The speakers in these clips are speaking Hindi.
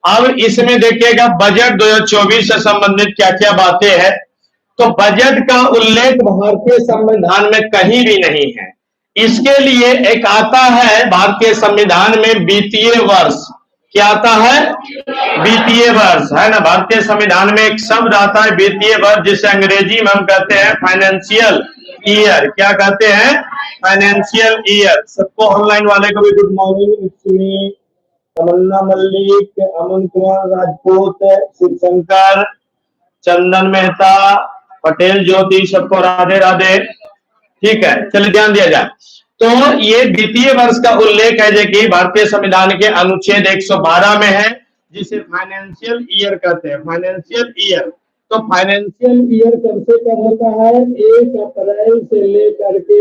अब इसमें देखिएगा बजट 2024 से संबंधित क्या क्या बातें हैं। तो बजट का उल्लेख भारतीय संविधान में कहीं भी नहीं है। इसके लिए एक आता है भारतीय संविधान में वित्तीय वर्ष। क्या आता है? वित्तीय वर्ष, है ना। भारतीय संविधान में एक शब्द आता है वित्तीय वर्ष, जिसे अंग्रेजी में हम कहते हैं फाइनेंशियल ईयर। क्या कहते हैं? Financial year. सबको ऑनलाइन वाले को भी गुड मॉर्निंग। तमन्ना मल्लिक, अमन कुमार राजपूत, शिवशंकर, चंदन मेहता, पटेल ज्योति, सबको राधे राधे। ठीक है, चलिए ध्यान दिया जाए। तो ये वित्तीय वर्ष का उल्लेख है जो कि भारतीय संविधान के अनुच्छेद 112 में है, जिसे फाइनेंशियल ईयर कहते हैं। Financial year. तो फाइनेंशियल ईयर कब से कब होता है? 1 अप्रैल से लेकर के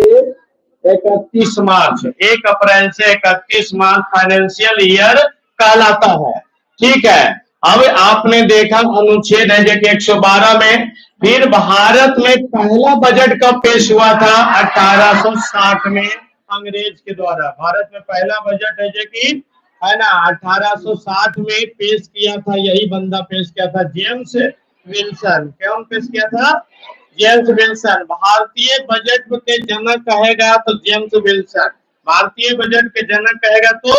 31 मार्च। 1 अप्रैल से 31 मार्च फाइनेंशियल ईयर कहलाता है। ठीक है। अब आपने देखा अनुच्छेद है जो कि 112 में। फिर भारत में पहला बजट कब पेश हुआ था? 1860 में अंग्रेज के द्वारा। भारत में पहला बजट है जो कि, है ना, 1860 में पेश किया था। यही बंदा पेश किया था, जेम्स विल्सन। कौन पेश किया था? James Wilson. भारतीय बजट के जनक कहेगा तो जेम्स विल्सन। भारतीय बजट के जनक कहेगा तो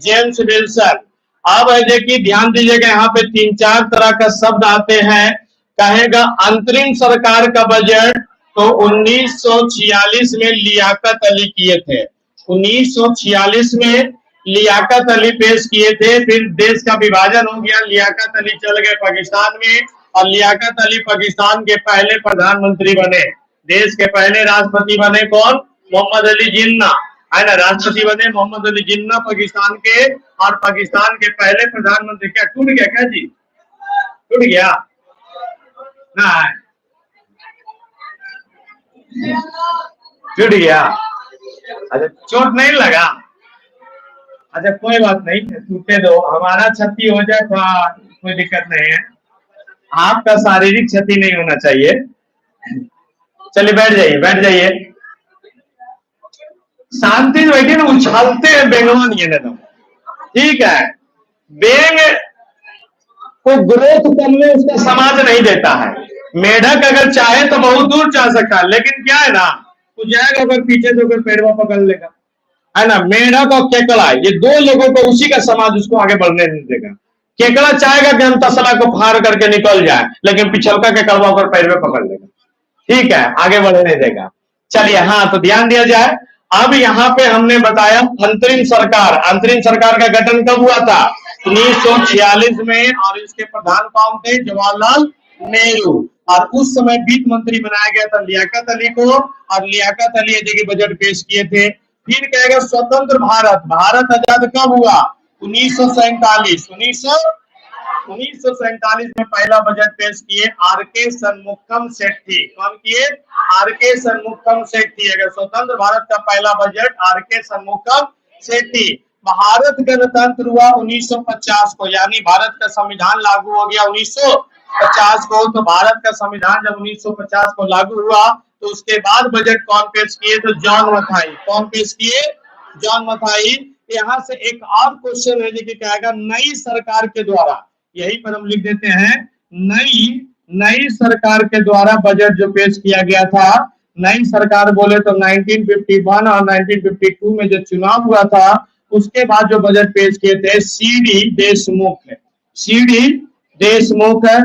जेम्स विल्सन। अब है कि ध्यान दीजिएगा, यहाँ पे 3-4 तरह का शब्द आते हैं। कहेगा अंतरिम सरकार का बजट, तो 1946 में लियाकत अली किए थे। 1946 में लियाकत अली पेश किए थे। फिर देश का विभाजन हो गया, लियाकत अली चल गए पाकिस्तान में, और लियाकत अली पाकिस्तान के पहले प्रधानमंत्री बने। देश के पहले राष्ट्रपति बने कौन? मोहम्मद अली जिन्ना, है ना। राष्ट्रपति बने मोहम्मद अली जिन्ना पाकिस्तान के, और पाकिस्तान के पहले प्रधानमंत्री। क्या टूट गया क्या जी? टूट गया ना? टूट गया? अच्छा, चोट नहीं लगा? अच्छा, कोई बात नहीं, टूटे दो। हमारा क्षति हो जाए तो कोई दिक्कत नहीं है, आपका शारीरिक क्षति नहीं होना चाहिए। चलिए बैठ जाइए, बैठ जाइए, शांति से बैठिए ना। उछालते हैं बेंगवान ये ना। ठीक है। बेंग को ग्रोथ करने उसका समाज नहीं देता है। मेढक अगर चाहे तो बहुत दूर जा सकता है, लेकिन क्या है ना, वो जाएगा अगर पीछे तो फिर पेड़वा पकड़ लेगा, है ना। मेढक और केकड़ा, ये दो लोगों को उसी का समाज उसको आगे बढ़ने नहीं देगा। केकड़ा चाहेगा कि हम तसला को फाड़ करके निकल जाए, लेकिन पिछलका केकड़वा पर पैर में पकड़ लेगा। ठीक है, आगे बढ़ने देगा। चलिए, हाँ, तो ध्यान दिया जाए। अब यहाँ पे हमने बताया अंतरिम सरकार। अंतरिम सरकार का गठन कब हुआ था? 1946 में, और इसके प्रधान कौन थे? जवाहरलाल नेहरू। और उस समय वित्त मंत्री बनाया गया था लियाकत अली को, और लियाकत अली जी बजट पेश किए थे। फिर कहेगा स्वतंत्र भारत। भारत आजाद कब हुआ? 1947। 1947 में पहला बजट पेश किए आर.के. शनमुगम शेट्टी। कौन किए? आर.के. शनमुगम शेट्टी। अगर स्वतंत्र भारत का पहला बजट आर.के. शनमुगम शेट्टी। भारत गणतंत्र हुआ 1950 को, यानी भारत का संविधान लागू हो गया 1950 को। तो भारत का संविधान जब 1950 को लागू हुआ, तो उसके बाद बजट कौन पेश किए? तो जॉन मथाई। कौन पेश किए? जॉन मथाई। यहाँ से एक और क्वेश्चन है कि कहेगा नई सरकार के द्वारा, यही पर हम लिख देते हैं, नई सरकार के द्वारा बजट जो पेश किया गया था। नई सरकार बोले तो 1951 और 1952 में जो चुनाव हुआ था, उसके बाद जो बजट पेश किए थे सी.डी. देशमुख। सी.डी. देशमुख है।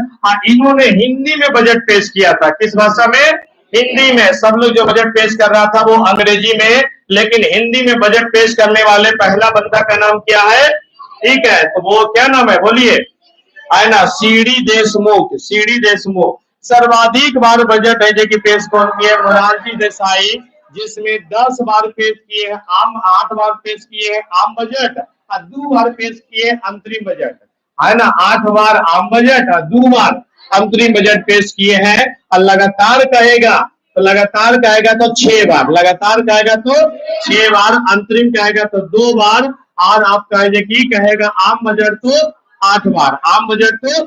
इन्होंने हिंदी में बजट पेश किया था। किस भाषा में? हिंदी में। सब लोग जो बजट पेश कर रहा था वो अंग्रेजी में, लेकिन हिंदी में बजट पेश करने वाले पहला बंदा का नाम क्या है? ठीक है, तो वो क्या नाम है बोलिए, है ना, सी.डी. देशमुख। सी.डी. देशमुख। सर्वाधिक बार बजट है जो कि पेश कौन किए? मोरारजी देसाई, जिसमें 10 बार पेश किए हैं आम, 8 बार पेश किए हैं आम बजट, और 2 बार पेश किए अंतरिम बजट, है ना। 8 बार आम बजट और 2 बार अंतरिम बजट पेश किए हैं। और लगातार कहेगा तो लगातार कहेगा तो 6 बार, लगातार कहेगा तो 6 बार, अंतरिम कहेगा तो 2 बार, और आप कहेगा कि कहेगा आम बजट तो 8 बार, आम बजट तो।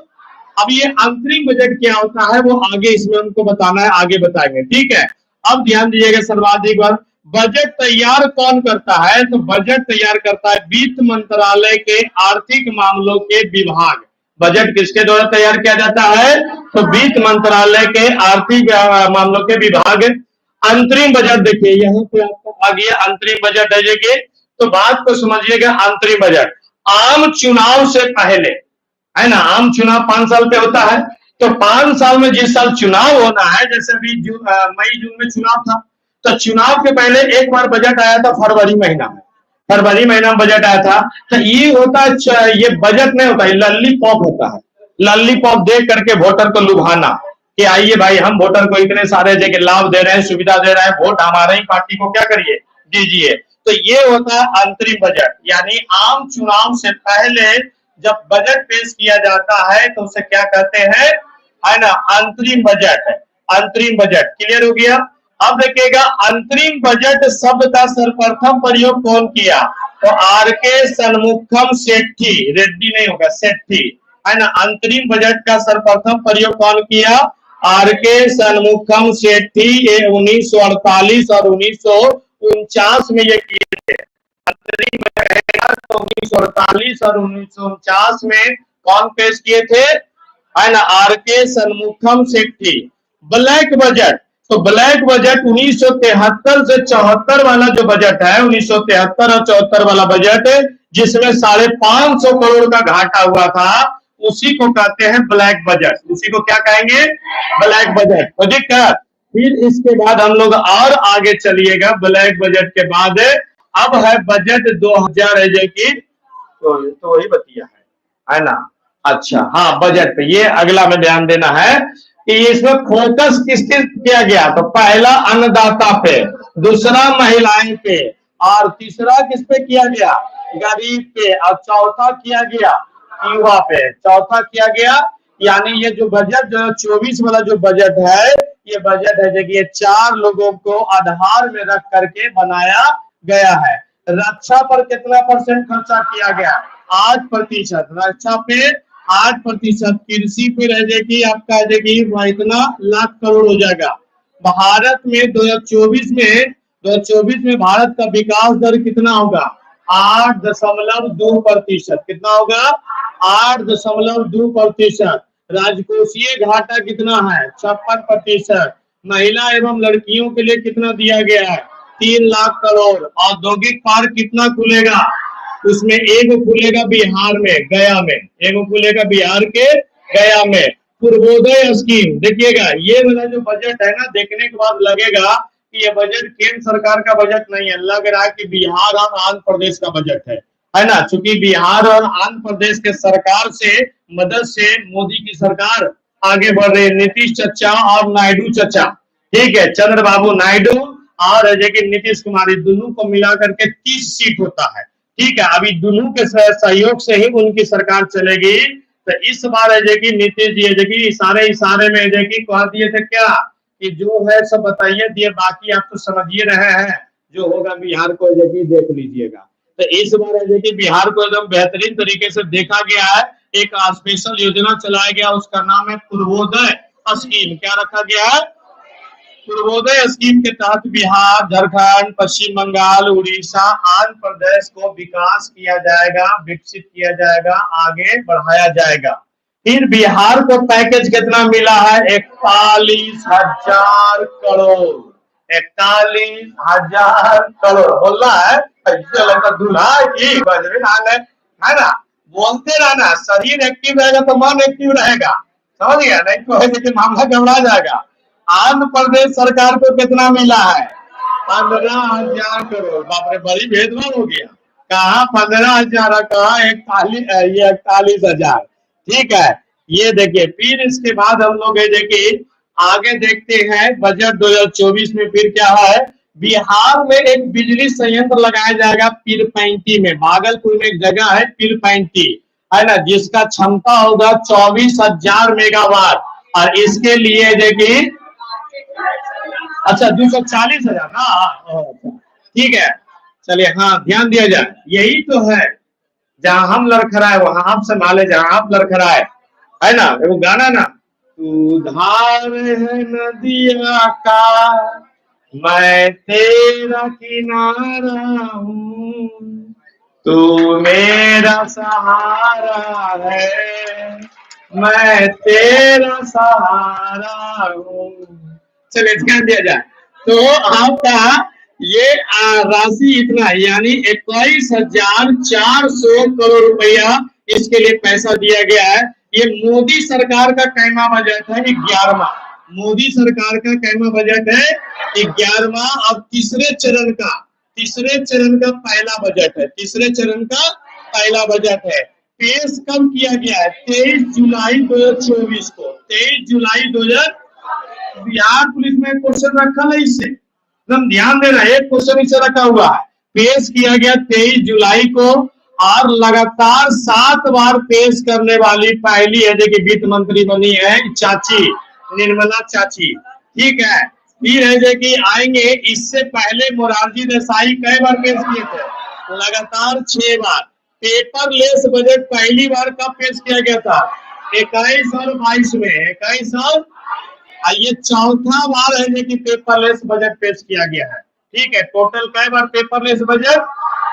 अब ये अंतरिम बजट क्या होता है वो आगे इसमें हमको बताना है, आगे बताएंगे। ठीक है, अब ध्यान दीजिएगा। सर्वाधिक बार बजट तैयार कौन करता है? तो बजट तैयार करता है वित्त मंत्रालय के आर्थिक मामलों के विभाग। बजट किसके द्वारा तैयार किया जाता है? तो वित्त मंत्रालय के आर्थिक मामलों के विभाग। अंतरिम बजट देखिए यहाँ पे आपका आ गया अंतरिम बजट है देखिए। तो बात को समझिएगा, अंतरिम बजट आम चुनाव से पहले, है ना, आम चुनाव 5 साल पे होता है। तो 5 साल में जिस साल चुनाव होना है, जैसे अभी मई जून में चुनाव था, तो चुनाव के पहले एक बार बजट आया था फरवरी महीना में। फरवरी महीना में बजट आया था। तो ये होता है, ये बजट नहीं होता, ये लल्ली पॉप होता है। लल्ली पॉप दे करके वोटर को लुभाना कि आइए भाई हम वोटर को इतने सारे जगह लाभ दे रहे हैं, सुविधा दे रहे हैं, वोट हमारे ही पार्टी को क्या करिए, दीजिए। तो ये होता है अंतरिम बजट, यानी आम चुनाव से पहले जब बजट पेश किया जाता है तो उसे क्या कहते हैं, है ना, अंतरिम बजट। अंतरिम बजट क्लियर हो गया। अब देखिएगा अंतरिम बजट शब्द का सर्वप्रथम प्रयोग कौन किया? तो आर के सन्मुखम सेठी, रेड्डी नहीं होगा, सेठी, है ना। अंतरिम बजट का सर्वप्रथम प्रयोग कौन किया? आर के सन्मुखम सेठी। ये 1948 और 1949 में ये किए थे। अंतरिम बजट तो 1948 और 1949 में कौन पेश किए थे? है ना, आर के सन्मुखम सेठी। ब्लैक बजट, तो ब्लैक बजट 1973 से 74 वाला जो बजट है, 1973 और 74 वाला बजट जिसमें 550 करोड़ का घाटा हुआ था, उसी को कहते हैं ब्लैक बजट। उसी को क्या कहेंगे? Black budget. तो ठीक है, फिर इसके बाद हम लोग और आगे चलिएगा। ब्लैक बजट के बाद अब है बजट 2000 है जो कि तो वही बतिया है ना। अच्छा हाँ, बजट पे ये अगला में ध्यान देना है कि इसमें फोकस किस किस किया गया। तो पहला अन्नदाता पे, दूसरा महिलाएं पे, और तीसरा किस पे किया गया? गरीब पे, और चौथा किया गया युवा पे, चौथा किया गया। यानी ये जो बजट जो 24 वाला जो बजट है, ये बजट है जो 4 लोगों को आधार में रख करके बनाया गया है। रक्षा पर कितना % खर्चा किया गया? 8%। रक्षा पे 8%। कृषि पे रह जाएगी आपका इतना लाख करोड़ हो जाएगा। भारत में 2024 में भारत का विकास दर कितना होगा? 8.2%। कितना होगा? 8.2%। राजकोषीय घाटा कितना है? 56%। महिला एवं लड़कियों के लिए कितना दिया गया है? 3 लाख करोड़। औद्योगिक पार्क कितना खुलेगा? उसमें एक खुलेगा बिहार में, गया में, एक खुलेगा बिहार के गया में। पूर्वोदय स्कीम देखिएगा, ये वाला जो बजट है ना, देखने के बाद लगेगा कि ये बजट केंद्र सरकार का बजट नहीं है, लग रहा है कि बिहार और आंध्र प्रदेश का बजट है ना। चूंकि बिहार और आंध्र प्रदेश के सरकार से मदद से मोदी की सरकार आगे बढ़ रही है। नीतीश चचा और नायडू चचा, ठीक है, चंद्रबाबू नायडू और नीतीश कुमार, दोनों को मिला करके 30 सीट होता है। ठीक है, अभी दोनों के सहयोग से ही उनकी सरकार चलेगी। तो इस बार है कि नीतीश जी है इशारे में है कि कह दिए थे क्या कि जो है सब बताइए दिए, बाकी आप तो समझिए रहे हैं, जो होगा बिहार को है कि देख लीजिएगा। तो इस बार है कि बिहार को एकदम बेहतरीन तरीके से देखा गया है। एक स्पेशल योजना चलाया गया, उसका नाम है पूर्वोदय स्कीम। क्या रखा गया है? पूर्वोदय स्कीम के तहत बिहार, झारखंड, पश्चिम बंगाल, उड़ीसा, आंध्र प्रदेश को विकास किया जाएगा, विकसित किया जाएगा, आगे बढ़ाया जाएगा। फिर बिहार को पैकेज कितना मिला है? 41,000 करोड़। 41,000 करोड़ बोलना है, ऐसे लगता दूल्हा की बजरे है ना। बोलते रहना, शरीर एक्टिव रहेगा तो मन एक्टिव रहेगा, समझ गया? नहीं तो है कि मामला गड़बड़ा जाएगा। आंध्र प्रदेश सरकार को कितना मिला है? 15,000 करोड़। बाप रे, बड़ी भेदभाव हो गया। कहा 15,000, कहा 41,000। ठीक है, ये देखिए। फिर इसके बाद हम लोग देखिए आगे देखते हैं बजट 2024 में फिर क्या है। बिहार में एक बिजली संयंत्र लगाया जाएगा पीरपैंती में। भागलपुर में एक जगह है पीरपैंती, है ना, जिसका क्षमता होगा 24,000 मेगावाट। और इसके लिए देखिए अच्छा 240,000 ना, ठीक है, चलिए हाँ ध्यान दिया जाए। यही तो है, जहां हम लड़खड़ाए वहां आप संभाले, जहां आप लड़खड़ाए, है ना। वो गाना ना, उधार है नदिया का मैं तेरा किनारा हूँ, तू मेरा सहारा है, मैं तेरा सहारा हूँ। चलिए ध्यान दिया जाए तो आपका ये राशि इतना है, यानी 21,400 करोड़ रुपया इसके लिए पैसा दिया गया है। ये मोदी सरकार का कैमा बजट है, 11वां। मोदी सरकार का कैमा बजट है 11वां। अब तीसरे चरण का पहला बजट है, तीसरे चरण का पहला बजट है। पेश कब किया गया है? 23 जुलाई 2024 को। 23 जुलाई 2000। बिहार पुलिस में क्वेश्चन रखा है इससे, एकदम ध्यान देना, एक क्वेश्चन इसे रखा हुआ है। पेश किया गया 23 जुलाई को और लगातार 7 बार पेश करने वाली पहली है जो कि वित्त मंत्री बनी है चाची निर्मला चाची। ठीक है, फिर है जो कि आएंगे, इससे पहले मोरारजी देसाई कई बार पेश किए थे? लगातार 6 बार। पेपरलेस बजट पहली बार कब पेश किया गया था? 21 और 22 में। 21 और ये चौथा बार है कि पेपरलेस बजट पेश किया गया है। ठीक है, टोटल कई बार पेपरलेस बजट?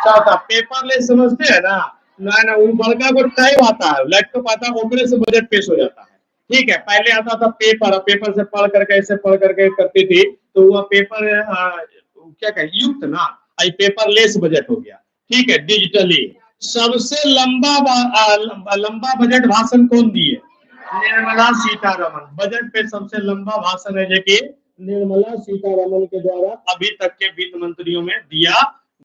चौथा। पेपरलेस समझते हैं ना? ना वो बड़का को टाइप आता है, लैपटॉप आता है, ओकरे से बजट पेश हो जाता है। ठीक है, पहले आता था पेपर, पेपर से पढ़ करके ऐसे पढ़ करके करती थी तो वह पेपर क्या कहे युक्त ना, आई पेपरलेस बजट हो गया। ठीक है, डिजिटली। सबसे लंबा बजट भाषण कौन दिए? निर्मला सीतारमन। बजट पे सबसे लंबा भाषण है जो कि निर्मला सीतारमन के द्वारा अभी तक के वित्त मंत्रियों में दिया